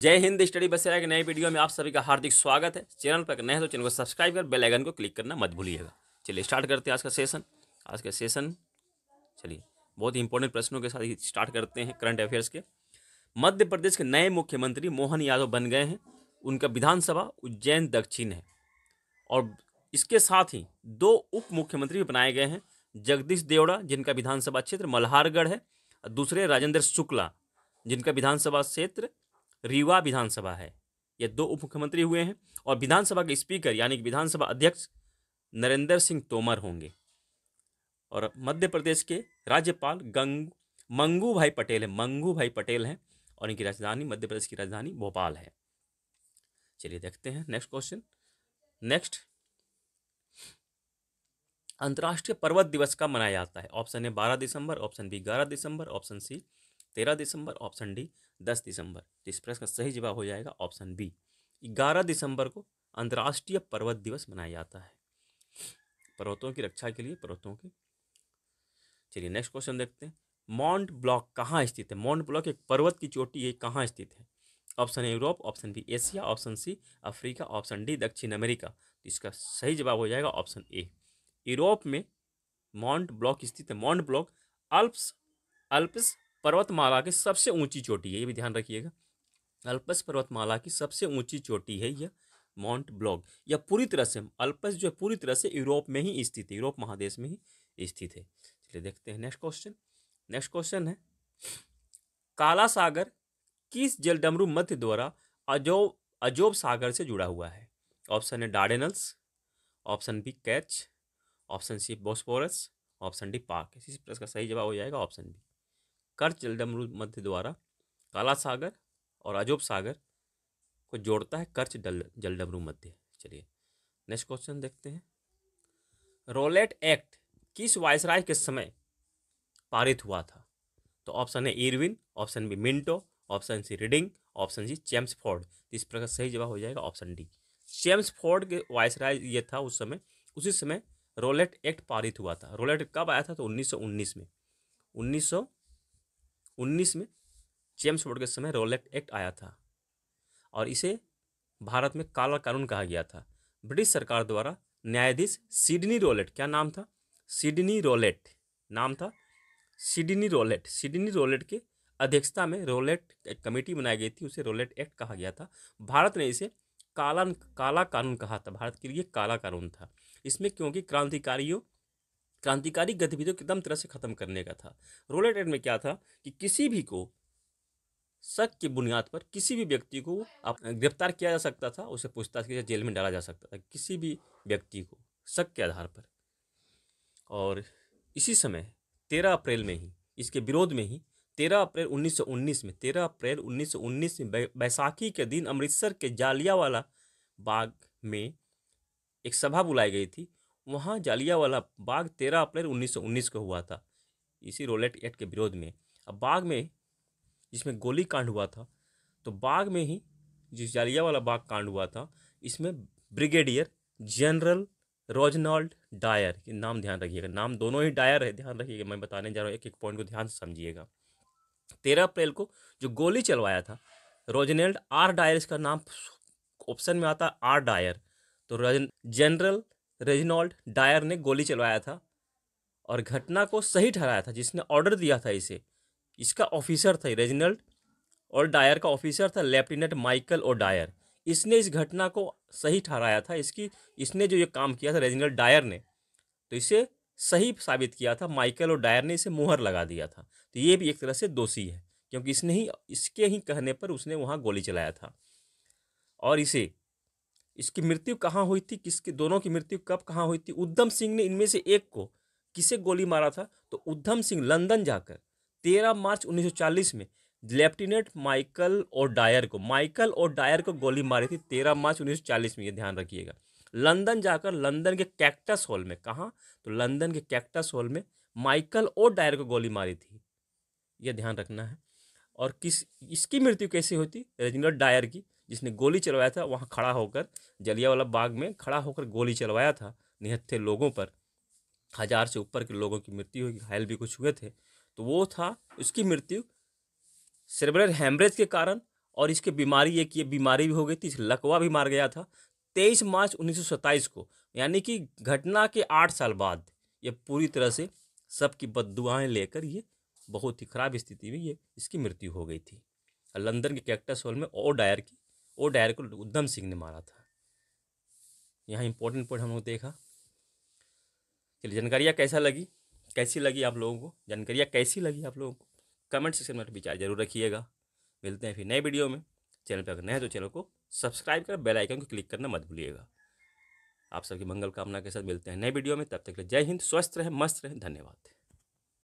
जय हिंद। स्टडी बसेरा के नए वीडियो में आप सभी का हार्दिक स्वागत है। चैनल पर नए हैं तो चैनल को सब्सक्राइब कर बेल आइकन को क्लिक करना मत भूलिएगा। चलिए स्टार्ट करते हैं आज का सेशन। चलिए बहुत ही इंपॉर्टेंट प्रश्नों के साथ ही स्टार्ट करते हैं करंट अफेयर्स के। मध्य प्रदेश के नए मुख्यमंत्री मोहन यादव बन गए हैं। उनका विधानसभा उज्जैन दक्षिण है और इसके साथ ही दो उप मुख्यमंत्री भी बनाए गए हैं। जगदीश देवड़ा जिनका विधानसभा क्षेत्र मल्हारगढ़ है, दूसरे राजेंद्र शुक्ला जिनका विधानसभा क्षेत्र रीवा विधानसभा है। ये दो उप मुख्यमंत्री हुए हैं और विधानसभा के स्पीकर यानी कि विधानसभा अध्यक्ष नरेंद्र सिंह तोमर होंगे। और मध्य प्रदेश के राज्यपाल मंगू भाई पटेल हैं और इनकी राजधानी मध्य प्रदेश की राजधानी भोपाल है। चलिए देखते हैं नेक्स्ट क्वेश्चन। अंतर्राष्ट्रीय पर्वत दिवस कब मनाया जाता है? ऑप्शन ए 12 दिसंबर, ऑप्शन बी 11 दिसंबर, ऑप्शन सी 13 दिसंबर, ऑप्शन डी 10 दिसंबर। तो इस प्रश्न का सही जवाब हो जाएगा ऑप्शन बी, 11 दिसंबर को अंतर्राष्ट्रीय पर्वत दिवस मनाया जाता है, पर्वतों की रक्षा के लिए, पर्वतों की। चलिए नेक्स्ट क्वेश्चन देखते हैं। माउंट ब्लॉक कहाँ स्थित है? माउंट ब्लॉक एक पर्वत की चोटी है, कहाँ स्थित है? Option A Europe, option B Asia, option C Africa, option D दक्षिण अमेरिका। तो इसका सही जवाब हो जाएगा ऑप्शन ए, यूरोप में माउंट ब्लॉक स्थित है। माउंट ब्लॉक अल्प्स पर्वतमाला की सबसे ऊंची चोटी है, ये भी ध्यान रखिएगा। अल्प्स पर्वतमाला की सबसे ऊंची चोटी है यह माउंट ब्लॉक। यह पूरी तरह से अल्प्स जो है पूरी तरह से यूरोप में ही स्थित है, यूरोप महादेश में ही स्थित है। चलिए देखते हैं नेक्स्ट क्वेश्चन है, काला सागर किस जलडमरू मध्य द्वारा अजोब सागर से जुड़ा हुआ है? Option A Dardanelles, option B कैच, option C Bosphorus, option D Palk. इसी प्रश्न का सही जवाब हो जाएगा ऑप्शन बी, कर्च जलडमरू मध्य द्वारा काला सागर और अजोब सागर को जोड़ता है कर्च जलडमरू मध्य। चलिए नेक्स्ट क्वेश्चन देखते हैं। रोलेट एक्ट किस वायसराय के समय पारित हुआ था? तो ऑप्शन है Irwin, option B Minto, option C Reading, option C Chelmsford. इस प्रकार सही जवाब हो जाएगा ऑप्शन डी, चेम्सफोर्ड के वायसराय ये था उस समय, उसी समय रोलेट एक्ट पारित हुआ था। रोलेट कब आया था? तो 1919 में, 1919 में चेम्सफोर्ड के समय रोलेट एक्ट आया था और इसे भारत में काला कानून कहा गया था। ब्रिटिश सरकार द्वारा न्यायाधीश सिडनी रोलेट, क्या नाम था? सिडनी रोलेट नाम था, सिडनी रोलेट के अध्यक्षता में रोलेट एक कमेटी बनाई गई थी, उसे रोलेट एक्ट कहा गया था। भारत ने इसे काला कानून कहा था, भारत के लिए काला कानून था इसमें, क्योंकि क्रांतिकारी गतिविधियों को एकदम तरह से खत्म करने का था। रोलेट एक्ट में क्या था कि किसी भी को शक की बुनियाद पर किसी भी व्यक्ति को गिरफ्तार किया जा सकता था, उसे पूछताछ की जेल में डाला जा सकता था, किसी भी व्यक्ति को शक के आधार पर। और इसी समय 13 अप्रैल में ही इसके विरोध में ही 13 अप्रैल 1919 में बैसाखी के दिन अमृतसर के जालियांवाला बाग में एक सभा बुलाई गई थी। वहाँ जालियांवाला बाग 13 अप्रैल 1919 को हुआ था, इसी रोलेट एक्ट के विरोध में। अब बाग में जिसमें गोली कांड हुआ था, तो बाग में ही जिस जालियांवाला बाग कांड हुआ था, इसमें ब्रिगेडियर जनरल रोजनाल्ड डायर, नाम ध्यान रखिएगा, नाम दोनों ही डायर है, ध्यान रखिएगा, मैं बताने जा रहा हूँ, एक एक पॉइंट को ध्यान से समझिएगा। 13 अप्रैल को जो गोली चलवाया था रोजनाल्ड आर डायर, इसका नाम ऑप्शन में आता है आर डायर, तो जनरल रेजिनाल्ड डायर ने गोली चलवाया था और घटना को सही ठहराया था। जिसने ऑर्डर दिया था इसका ऑफिसर था रेजिनाल्ड, और डायर का ऑफिसर था लेफ्टिनेंट माइकल ओ डायर। इसने इस घटना को सही ठहराया था, इसने जो ये काम किया था रेजिनाल्ड डायर ने, तो इसे सही साबित किया था। माइकल और डायर ने इसे मुहर लगा दिया था, तो ये भी एक तरह से दोषी है, क्योंकि इसके ही कहने पर उसने वहाँ गोली चलाया था। और इसकी मृत्यु कहाँ हुई थी, दोनों की मृत्यु कब कहाँ हुई थी? उद्धम सिंह ने इनमें से एक को किसे गोली मारा था? तो उद्धम सिंह लंदन जाकर 13 मार्च 1940 में लेफ्टिनेंट माइकल और डायर को गोली मारी थी 13 मार्च 1940 में, ये ध्यान रखिएगा। लंदन जाकर लंदन के कैक्टस हॉल में, कहाँ? तो लंदन के कैक्टस हॉल में माइकल और डायर को गोली मारी थी, यह ध्यान रखना है। और इसकी मृत्यु कैसे हुई थी? रेजिनाल्ड डायर की, जिसने गोली चलवाया था, वहाँ खड़ा होकर जलियांवाला बाग में खड़ा होकर गोली चलवाया था निहत्थे लोगों पर, 1000 से ऊपर के लोगों की मृत्यु हुई, घायल भी कुछ हुए थे। तो वो था, उसकी मृत्यु सेरेब्रल हेमरेज के कारण और इसके बीमारी, एक ये बीमारी भी हो गई थी, लकवा भी मार गया था 23 मार्च 1927 को। यानी कि घटना के 8 साल बाद ये पूरी तरह से सबकी बद्दुआएं लेकर ये बहुत ही खराब स्थिति में ये इसकी मृत्यु हो गई थी। लंदन के कैक्टस हॉल में ओ डायर को उधम सिंह ने मारा था। यहाँ इंपॉर्टेंट पॉइंट हम लोग देखा। चलिए, जानकारियाँ कैसी लगी आप लोगों को, जानकारियाँ कैसी लगी आप लोगों को, कमेंट सेक्शन में विचार जरूर रखिएगा। मिलते हैं फिर नए वीडियो में। चैनल पर अगर नए हैं तो चैनल को सब्सक्राइब कर बेल आइकन को क्लिक करना मत भूलिएगा। आप सबकी मंगल कामना के साथ मिलते हैं नए वीडियो में। तब तक के लिए जय हिंद, स्वस्थ रहें, मस्त रहें, धन्यवाद।